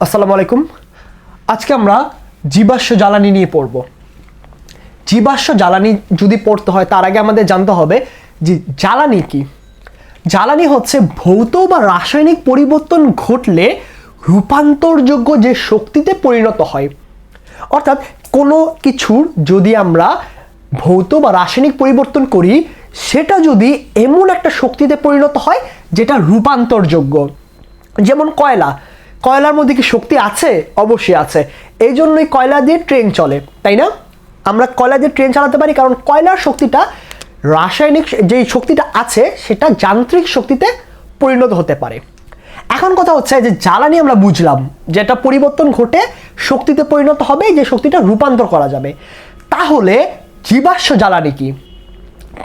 আসসালামু আলাইকুম। আজকে আমরা জীবাশ্ম জ্বালানি নিয়ে পড়ব। জীবাশ্ম জ্বালানি যদি পড়তে হয় তার আগে আমাদের জানতে হবে যে জ্বালানি কি। জ্বালানি হচ্ছে ভৌত বা রাসায়নিক পরিবর্তন ঘটলে রূপান্তরযোগ্য যে শক্তিতে পরিণত হয়। অর্থাৎ কোনো কিছুর যদি আমরা ভৌত বা রাসায়নিক পরিবর্তন করি সেটা যদি এমন একটা শক্তিতে পরিণত হয় যেটা রূপান্তরযোগ্য। যেমন কয়লার মধ্যে কি শক্তি আছে? অবশ্যই আছে। এই জন্যই কয়লা দিয়ে ট্রেন চলে, তাই না? আমরা কয়লা দিয়ে ট্রেন চালাতে পারি কারণ কয়লার শক্তিটা রাসায়নিক যেই শক্তিটা আছে সেটা যান্ত্রিক শক্তিতে পরিণত হতে পারে। এখন কথা হচ্ছে যে জ্বালানি আমরা বুঝলাম যেটা পরিবর্তন ঘটে শক্তিতে পরিণত হবে, যে শক্তিটা রূপান্তর করা যাবে। তাহলে জীবাশ্ম জ্বালানি কি?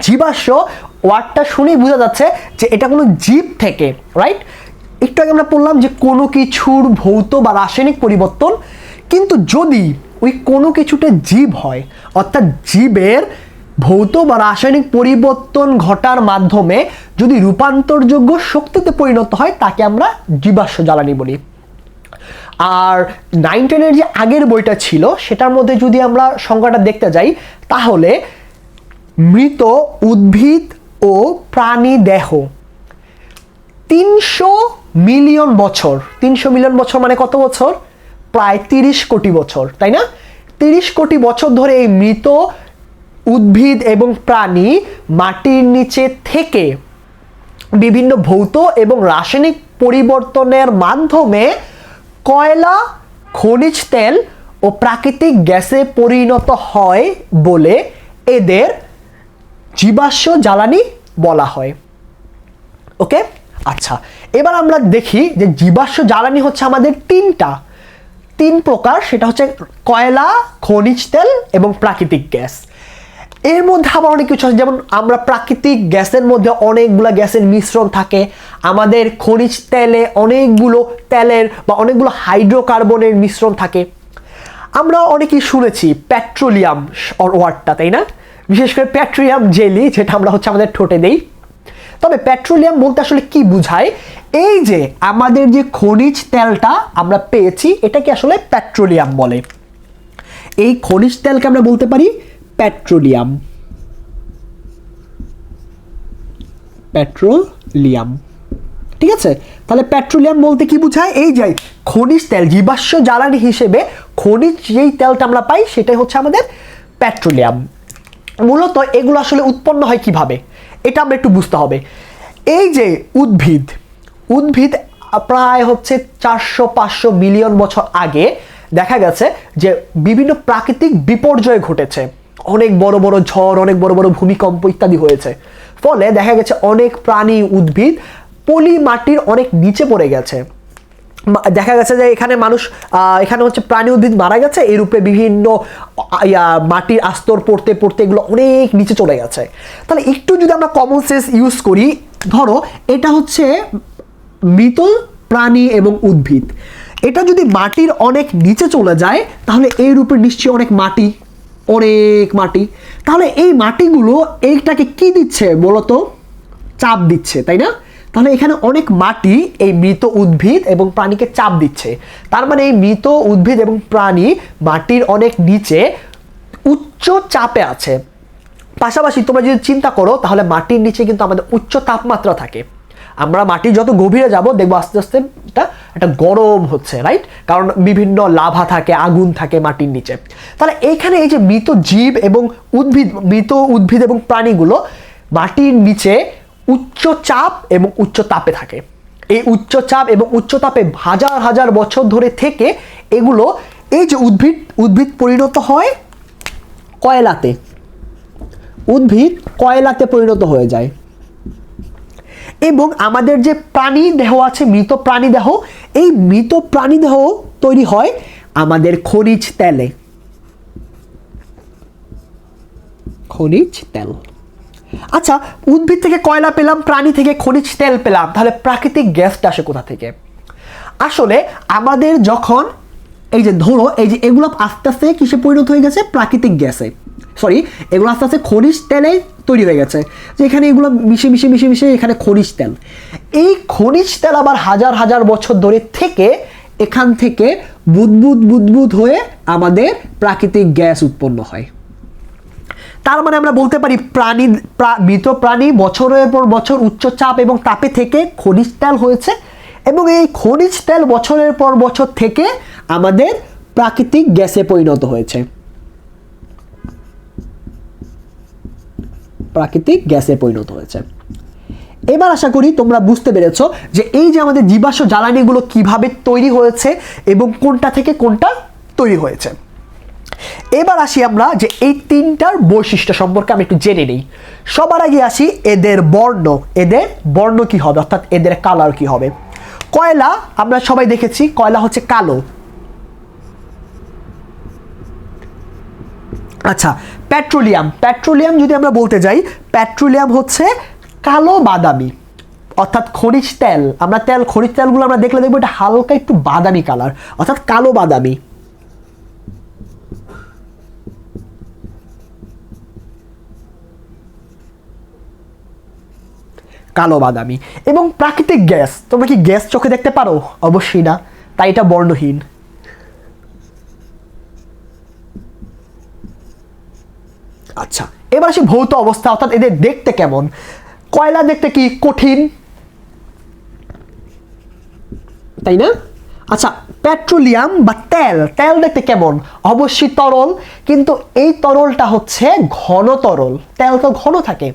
জীবাশ্ম ওয়ার্ডটা শুনেই বোঝা যাচ্ছে যে এটা কোনো জীব থেকে, রাইট? একটু আগে আমরা বললাম যে কোনো কিছুর ভৌত বা রাসায়নিক পরিবর্তন, কিন্তু যদি ওই কোনো কিছুটা জীব হয়, অর্থাৎ জীবের ভৌত বা রাসায়নিক পরিবর্তন ঘটার মাধ্যমে যদি রূপান্তরযোগ্য শক্তিতে পরিণত হয় তাকে আমরা জীবাশ্ম জ্বালানি বলি। আর 9-10-এর যে আগের বইটা ছিল সেটার মধ্যে যদি আমরা সংজ্ঞাটা দেখতে যাই তাহলে মৃত উদ্ভিদ ও প্রাণী দেহ 300 মিলিয়ন বছর, 300 মিলিয়ন বছর মানে কত বছর? প্রায় 30 কোটি বছর, তাই না? 30 কোটি বছর ধরে এই মৃত উদ্ভিদ এবং প্রাণী মাটির নিচে থেকে বিভিন্ন ভৌত এবং রাসায়নিক পরিবর্তনের মাধ্যমে কয়লা, খনিজ তেল ও প্রাকৃতিক গ্যাসে পরিণত হয় বলে এদের জীবাশ্ম জ্বালানি বলা হয়। ওকে, আচ্ছা, এবার আমরা দেখি যে জীবাশ্ম জ্বালানি হচ্ছে আমাদের তিন প্রকার। সেটা হচ্ছে কয়লা, খনিজ তেল এবং প্রাকৃতিক গ্যাস। এর মধ্যে আবার অনেক কিছু আছে, যেমন আমরা প্রাকৃতিক গ্যাসের মধ্যে অনেকগুলো গ্যাসের মিশ্রণ থাকে, আমাদের খনিজ তেলে অনেকগুলো তেলের বা অনেকগুলো হাইড্রোকার্বনের মিশ্রণ থাকে। আমরা অনেকেই শুনেছি পেট্রোলিয়াম ওয়ার্ডটা, তাই না? বিশেষ করে পেট্রোলিয়াম জেলি, যেটা আমরা হচ্ছে আমাদের ঠোঁটে দেই। তবে পেট্রোলিয়াম বলতে আসলে কি বোঝায়? এই যে আমাদের যে খনিজ তেলটা আমরা পেয়েছি এটাকে আসলে পেট্রোলিয়াম বলে। এই খনিজ তেলকে আমরা বলতে পারি পেট্রোলিয়াম। ঠিক আছে, তাহলে পেট্রোলিয়াম বলতে কি বোঝায়? এই যে খনিজ তেল, জীবাশ্ম জ্বালানি হিসেবে খনিজ যেই তেলটা আমরা পাই সেটাই হচ্ছে আমাদের পেট্রোলিয়াম। মূলত এগুলো আসলে উৎপন্ন হয় কিভাবে এটা আমরা একটু বুঝতে হবে। এই যে উদ্ভিদ প্রায় হচ্ছে 400-500 মিলিয়ন বছর আগে দেখা গেছে যে বিভিন্ন প্রাকৃতিক বিপর্যয় ঘটেছে, অনেক বড় বড় ঝড়, অনেক বড় বড় ভূমিকম্প ইত্যাদি হয়েছে। ফলে দেখা গেছে অনেক প্রাণী, উদ্ভিদ পলি মাটির অনেক নিচে পড়ে গেছে। দেখা গেছে যে এখানে হচ্ছে প্রাণী, উদ্ভিদ মারা গেছে, এর উপরে বিভিন্ন মাটির আস্তর পড়তে পড়তে এগুলো অনেক নিচে চলে গেছে। তাহলে একটু যদি আমরা কমন সেন্স ইউজ করি, ধরো এটা হচ্ছে মৃত প্রাণী এবং উদ্ভিদ, এটা যদি মাটির অনেক নিচে চলে যায় তাহলে এর উপরে নিশ্চয়ই অনেক মাটি। তাহলে এই মাটিগুলো এইটাকে কি দিচ্ছে? বলতো চাপ দিচ্ছে, তাই না? তাহলে এখানে অনেক মাটি এই মৃত উদ্ভিদ এবং প্রাণীকে চাপ দিচ্ছে। তার মানে এই মৃত উদ্ভিদ এবং প্রাণী মাটির অনেক নিচে উচ্চ চাপে আছে। পাশাপাশি তোমরা যদি চিন্তা করো তাহলে মাটির নিচে কিন্তু আমাদের উচ্চ তাপমাত্রা থাকে। আমরা মাটির যত গভীরে যাব দেখবো আস্তে আস্তে এটা গরম হচ্ছে, রাইট? কারণ বিভিন্ন লাভা থাকে, আগুন থাকে মাটির নিচে। তাহলে এইখানে এই যে মৃত উদ্ভিদ এবং প্রাণীগুলো মাটির নিচে উচ্চ চাপ এবং উচ্চ তাপে থাকে। এই উচ্চ চাপ এবং উচ্চ তাপে হাজার হাজার বছর ধরে থেকে এগুলো, এই যে উদ্ভিদ পরিণত হয় কয়লাতে, উদ্ভিদ কয়লাতে পরিণত হয়ে যায়। এবং আমাদের যে প্রাণী দেহ আছে, মৃত প্রাণী দেহ, এই মৃত প্রাণী দেহ তৈরি হয় আমাদের খনিজ তেল। আচ্ছা, উদ্ভিদ থেকে কয়লা পেলাম, প্রাণী থেকে খনিজ তেল পেলাম, তাহলে প্রাকৃতিক গ্যাসটা আসে কোথা থেকে? আসলে আমাদের যখন এই যে ধরো এই যে এগুলো আস্তে আস্তে কিসে পরিণত হয়ে গেছে? প্রাকৃতিক গ্যাসে, এগুলো আস্তে আস্তে খনিজ তেলে তৈরি হয়ে গেছে। যে এখানে এগুলো মিশে এখানে খনিজ তেল। এই খনিজ তেল আবার হাজার হাজার বছর ধরে থেকে এখান থেকে বুদবুদ বুদবুদ হয়ে আমাদের প্রাকৃতিক গ্যাস উৎপন্ন হয়। তার মানে আমরা বলতে পারি মৃত প্রাণী বছরের পর বছর উচ্চ চাপ এবং তাপে থেকে খনিজ তেল হয়েছে, এবং এই খনিজ তেল বছরের পর বছর থেকে আমাদের প্রাকৃতিক গ্যাসে পরিণত হয়েছে। প্রাকৃতিক গ্যাসে পরিণত হয়েছে। এবার আশা করি তোমরা বুঝতে পেরেছো যে এই যে আমাদের জীবাশ্ম জ্বালানিগুলো কিভাবে তৈরি হয়েছে এবং কোনটা থেকে কোনটা তৈরি হয়েছে। এবার আসি আমরা যে এই তিনটার বৈশিষ্ট্য সম্পর্কে আমি একটু জেনে নিই। সবার আগে আসি এদের বর্ণ কি হবে, অর্থাৎ এদের কালার কি হবে। কয়লা আমরা সবাই দেখেছি, কয়লা হচ্ছে কালো। আচ্ছা, পেট্রোলিয়াম যদি আমরা বলতে যাই, পেট্রোলিয়াম হচ্ছে কালো বাদামি, অর্থাৎ খনিজ তেল। খনিজ তেলগুলো আমরা দেখলে দেখবো এটা হালকা একটু বাদামি কালার, অর্থাৎ কালো বাদামি। এবং প্রাকৃতিক গ্যাস, তোমরা কি গ্যাস চোখে দেখতে পারো? অবশ্যই না, তাই এটা বর্ণহীন। আচ্ছা, এবার আসি ভৌত অবস্থা, অর্থাৎ এদের দেখতে কেমন। কয়লা দেখতে কি কঠিন, তাই না? আচ্ছা, পেট্রোলিয়াম বা তেল দেখতে কেমন? অবশ্যই তরল, কিন্তু এই তরলটা হচ্ছে ঘন তরল। তেল তো ঘন থাকে,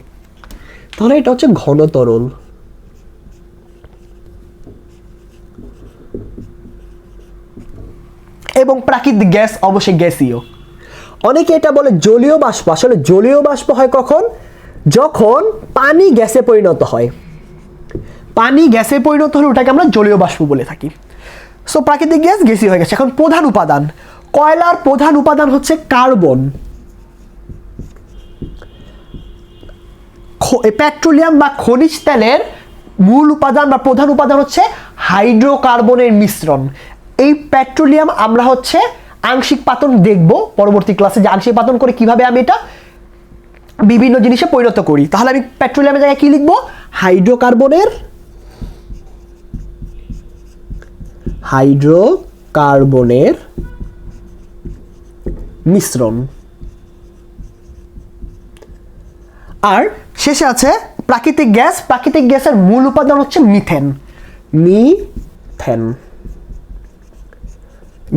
তাহলে এটা হচ্ছে ঘন তরল। এবং প্রাকৃতিক গ্যাস অবশ্যই গ্যাসীয়। অনেকে এটা বলে জলীয় বাষ্প। আসলে জলীয় বাষ্প হয় কখন? যখন পানি গ্যাসে পরিণত হয়। পানি গ্যাসে পরিণত হলে ওটাকে আমরা জলীয় বাষ্প বলে থাকি। সো প্রাকৃতিক গ্যাস গ্যাসীয় হয়ে গেছে। এখন প্রধান উপাদান, কয়লার প্রধান উপাদান হচ্ছে কার্বন। পেট্রোলিয়াম বা খনিজ তেলের মূল উপাদান বা প্রধান উপাদান হচ্ছে হাইড্রোকার্বনের মিশ্রণ। এই পেট্রোলিয়াম আমরা হচ্ছে আংশিক পাতন দেখব পরবর্তী ক্লাসে, যে আংশিক পাতন করে কিভাবে আমি এটা বিভিন্ন জিনিসে পরিণত করি। তাহলে আমি পেট্রোলিয়ামের জায়গায় কি লিখবো? হাইড্রোকার্বনের মিশ্রণ। আর শেষে আছে প্রাকৃতিক গ্যাস। প্রাকৃতিক গ্যাসের মূল উপাদান হচ্ছে মিথেন।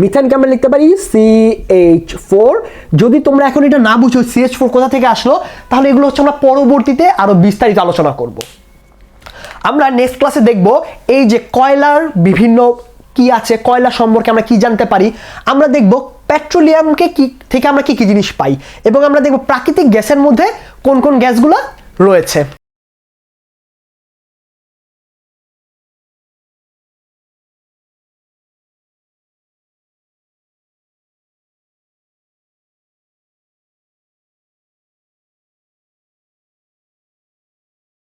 মিথেনকে আমরা লিখতে পারি CH4। যদি তোমরা এখন এটা না বুঝো CH4 কোথা থেকে আসলো, তাহলে এগুলো হচ্ছে আমরা পরবর্তীতে আরো বিস্তারিত আলোচনা করব। আমরা নেক্সট ক্লাসে দেখব এই যে কয়লার বিভিন্ন কি আছে, কয়লা সম্পর্কে আমরা কি জানতে পারি। আমরা দেখব পেট্রোলিয়ামকে কি থেকে আমরা কি কি জিনিস পাই, এবং আমরা দেখব প্রাকৃতিক গ্যাসের মধ্যে কোন কোন গ্যাসগুলো রয়েছে।